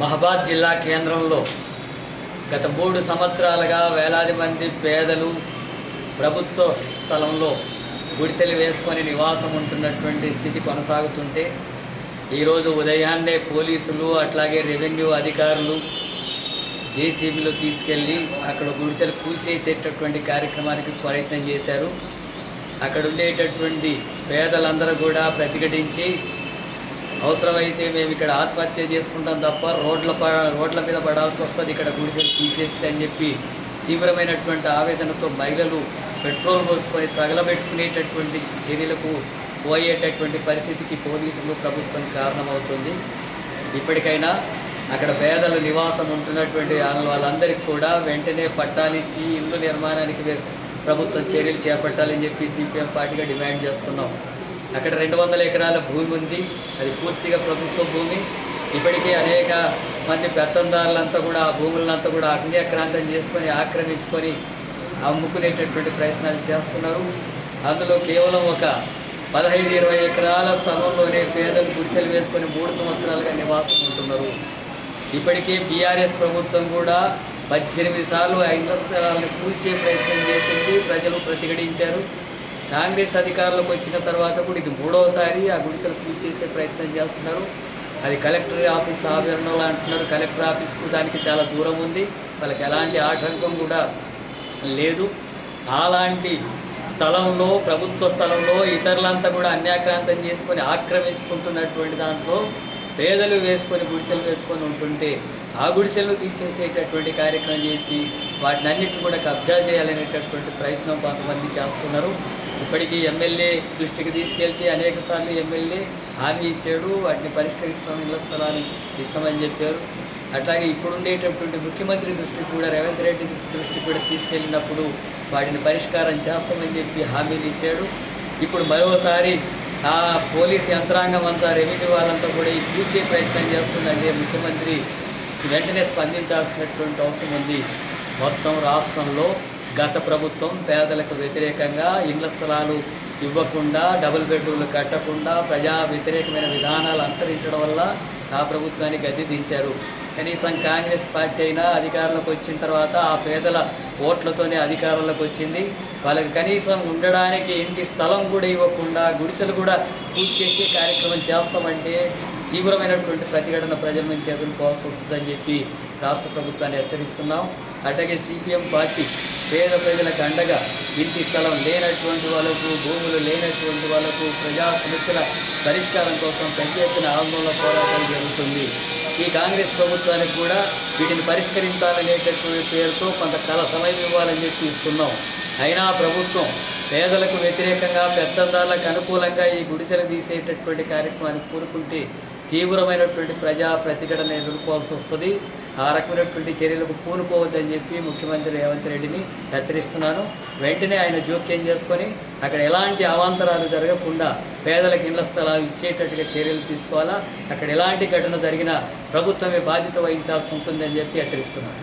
మహబాద్ జిల్లా కేంద్రంలో గత 3 సంవత్సరాలుగా వేలాది మంది పేదలు ప్రభుత్వ స్థలంలో గుడిసెలు వేసుకొని నివాసం ఉంటున్నటువంటి స్థితి కొనసాగుతుంటే ఈరోజు ఉదయాన్నే పోలీసులు అట్లాగే రెవెన్యూ అధికారులు జేసీబీలో తీసుకెళ్ళి అక్కడ గుడిసెలు కూల్చేసేటటువంటి కార్యక్రమానికి ప్రయత్నం చేశారు. అక్కడ ఉండేటటువంటి పేదలందరూ కూడా ప్రతిఘటించి అవసరమైతే మేము ఇక్కడ ఆత్మహత్య చేసుకుంటాం తప్ప రోడ్ల మీద పడాల్సి వస్తుంది ఇక్కడ గుడిసెలు తీసేస్తే అని చెప్పి తీవ్రమైనటువంటి ఆవేదనతో మహిళలు పెట్రోల్ పోసుకొని తగలబెట్టుకునేటటువంటి చర్యలకు పోయేటటువంటి పరిస్థితికి పోలీసులు ప్రభుత్వం కారణమవుతుంది. ఇప్పటికైనా అక్కడ పేదలు నివాసం ఉంటున్నటువంటి వాళ్ళందరికీ కూడా వెంటనే పట్టాలిచ్చి ఇల్లు నిర్మాణానికి ప్రభుత్వం చర్యలు చేపట్టాలని చెప్పి సిపిఎం పార్టీగా డిమాండ్ చేస్తున్నాం. అక్కడ 200 ఎకరాల భూమి ఉంది, అది పూర్తిగా ప్రభుత్వ భూమి. ఇప్పటికే అనేక మంది పెత్తందారులంతా కూడా ఆ భూములంతా కూడా అగ్నిక్రాంతం చేసుకొని ఆక్రమించుకొని అమ్ముకునేటటువంటి ప్రయత్నాలు చేస్తున్నారు. అందులో కేవలం ఒక 15-20 ఎకరాల స్థలంలోనే పేదలు గుడిసెలు వేసుకొని 3 సంవత్సరాలుగా నివాసం ఉంటున్నారు. ఇప్పటికే బీఆర్ఎస్ ప్రభుత్వం కూడా 18 సార్లు ఆ ఇళ్ల స్థలాలను కూల్చే ప్రయత్నం చేసింది, ప్రజలు ప్రతిఘటించారు. కాంగ్రెస్ అధికారులకు వచ్చిన తర్వాత కూడా ఇది 3వసారి ఆ గుడిసెలు కూల్చేసే ప్రయత్నం చేస్తున్నారు. అది కలెక్టర్ ఆఫీస్ ఆవరణలో అంటున్నారు. కలెక్టర్ ఆఫీస్కు దానికి చాలా దూరం ఉంది, వాళ్ళకి ఎలాంటి ఆటంకం కూడా లేదు. అలాంటి స్థలంలో ప్రభుత్వ స్థలంలో ఇతరులంతా కూడా అన్యాక్రాంతం చేసుకొని ఆక్రమించుకుంటున్నటువంటి దాంట్లో పేదలు గుడిసెలు వేసుకొని ఉంటుంటే ఆ గుడిసెలను తీసేసేటటువంటి కార్యక్రమం చేసి వాటిని అన్నిటిని కూడా కబ్జా చేయాలనేటటువంటి ప్రయత్నం కొంతమంది చేస్తున్నారు. ఇప్పటికీ ఎమ్మెల్యే దృష్టికి తీసుకెళ్తే అనేక సార్లు ఎమ్మెల్యే హామీ ఇచ్చాడు, వాటిని పరిష్కరిస్తాం, ఇళ్ల స్థలాలు ఇస్తామని చెప్పారు. అట్లాగే ఇప్పుడు ఉండేటటువంటి ముఖ్యమంత్రి దృష్టికి కూడా రేవంత్ రెడ్డి దృష్టికి కూడా తీసుకెళ్ళినప్పుడు వాటిని పరిష్కారం చేస్తామని చెప్పి హామీలు ఇచ్చాడు. ఇప్పుడు మరోసారి ఆ పోలీస్ యంత్రాంగం అంతా రెవెన్యూ వాళ్ళంతా కూడా ఈ కూర్చే ప్రయత్నం చేస్తుందంటే ముఖ్యమంత్రి వెంటనే స్పందించాల్సినటువంటి అవసరం ఉంది. మొత్తం రాష్ట్రంలో గత ప్రభుత్వం పేదలకు వ్యతిరేకంగా ఇళ్ల స్థలాలు ఇవ్వకుండా, డబుల్ బెడ్రూమ్లు కట్టకుండా ప్రజా వ్యతిరేకమైన విధానాలు అనుసరించడం వల్ల ఆ ప్రభుత్వాన్ని గద్దె దించారు. కనీసం కాంగ్రెస్ పార్టీ అయినా అధికారంలోకి వచ్చిన తర్వాత ఆ పేదల ఓట్లతోనే అధికారంలోకి వచ్చింది. వాళ్ళకి కనీసం ఉండడానికి ఇంటి స్థలం కూడా ఇవ్వకుండా గుడిసెలు కూడా కూల్చేసే కార్యక్రమం చేస్తామంటే తీవ్రమైనటువంటి ప్రతిఘటన ప్రజల నుంచి ఎదుర్కోవాల్సి వస్తుందని చెప్పి రాష్ట్ర ప్రభుత్వాన్ని హెచ్చరిస్తున్నాం. అట్లాగే సిపిఎం పార్టీ పేద ప్రజలకు అండగా ఇంటి స్థలం లేనటువంటి వాళ్ళకు, భూములు లేనటువంటి వాళ్ళకు ప్రజా సమస్యల పరిష్కారం కోసం పెద్ద ఎత్తున ఆందోళన పోరాటం జరుగుతుంది. ఈ కాంగ్రెస్ ప్రభుత్వానికి కూడా వీటిని పరిష్కరించాలనేటటువంటి పేరుతో కొంత సమయం ఇవ్వాలని చెప్పి ఇస్తున్నాం. అయినా ప్రభుత్వం పేదలకు వ్యతిరేకంగా, పెత్తందారులకు అనుకూలంగా ఈ గుడిసెలు తీసేటటువంటి కార్యక్రమాన్ని కోరుకుంటే తీవ్రమైనటువంటి ప్రజా ప్రతిఘటన ఎదుర్కోవాల్సి వస్తుంది. ఆ రకమైనటువంటి చర్యలకు పూనుకోవద్దని చెప్పి ముఖ్యమంత్రి రేవంత్ రెడ్డిని హెచ్చరిస్తున్నాను. వెంటనే ఆయన జోక్యం చేసుకొని అక్కడ ఎలాంటి అవాంతరాలు జరగకుండా పేదలకు ఇళ్ల స్థలాలు ఇచ్చేటట్టుగా చర్యలు తీసుకోవాలా. అక్కడ ఎలాంటి ఘటన జరిగినా ప్రభుత్వమే బాధ్యత వహించాల్సి ఉంటుందని చెప్పి హెచ్చరిస్తున్నాను.